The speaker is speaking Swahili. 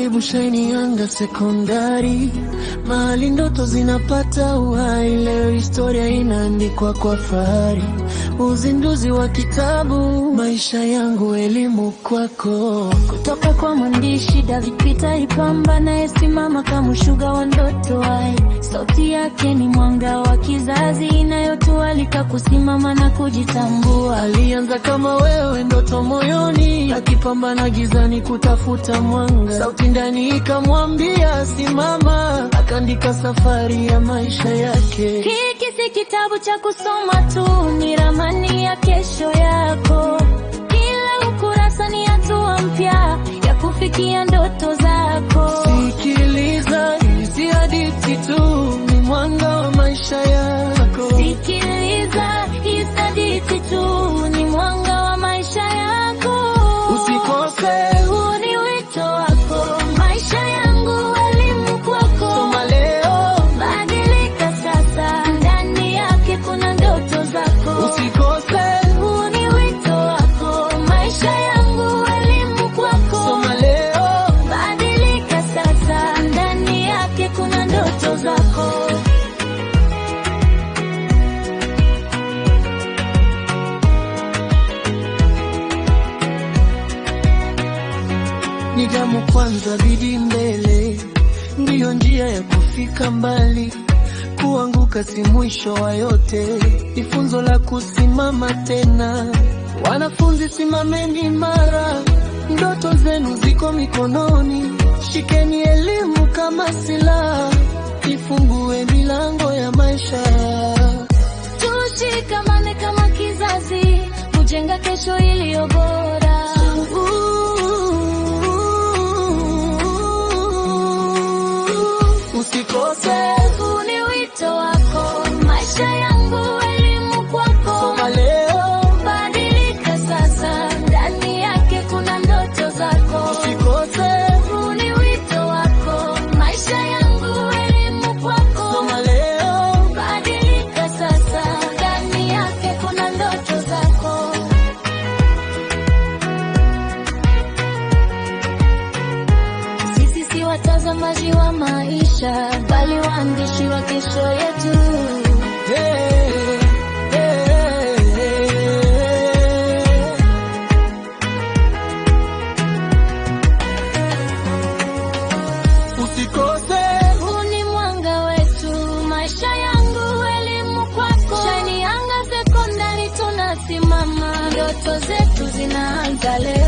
Karibu Shiny Anga Sekondari, mahali ndoto zinapata uhai. Leo historia inaandikwa kwa fahari. Uzinduzi wa kitabu Maisha Yangu Elimu Kwako, kutoka kwa mwandishi David Peter Ipamba, anayesimama kama shuga wa ndoto hai. Sauti yake ni mwanga wa kizazi, inayotualika kusimama na kujitambua. Alianza kama wewe, ndoto moyoni, akipambana gizani kutafuta mwanga. Sauti ndani ikamwambia simama, akaandika safari ya maisha yake. Hiki si kitabu cha kusoma tu, ni ramani ya kesho yako. Kila ukurasa ni hatua mpya ya kufikia ndoto zako. Sikiliza, hizi hadithi tu ni mwanga wa maisha yako. Sikiliza, hizi hadithi tu ni mwanga wa maisha yako. Usikose, huu ni wito wako. Maisha Yangu Elimu Kwako. Soma leo, badilika sasa, ndani yake kuna ndoto zako. usikose, huu ni wito wako. Maisha Yangu Elimu Kwako. soma leo. Badilika sasa, ndani yake kuna ndoto zako. Nidhamu kwanza, bidii mbele, ndiyo njia ya kufika mbali. Kuanguka si mwisho wa yote, ni funzo la kusimama tena. Wanafunzi, simameni imara, ndoto zenu ziko mikononi. Shikeni elimu kama silaha, ifungue milango ya maisha. Tushikamane kama kizazi, kujenga kesho iliyo bora. Usikose, huu ni wito wako. Maisha Yangu Elimu Kwako. soma leo, Badilika sasa, ndani yake kuna ndoto zako. usikose, huu ni wito wako. Maisha Yangu Elimu Kwako. soma leo. Badilika sasa, ndani yake kuna ndoto zako. Sisi si watazamaji wa maisha, bali waandishi wa kesho yetu. Usikose, Huu ni mwanga wetu. Maisha Yangu Elimu Kwako. Shiny Anga Sekondari, tunasimama, ndoto zetu zinaanza leo.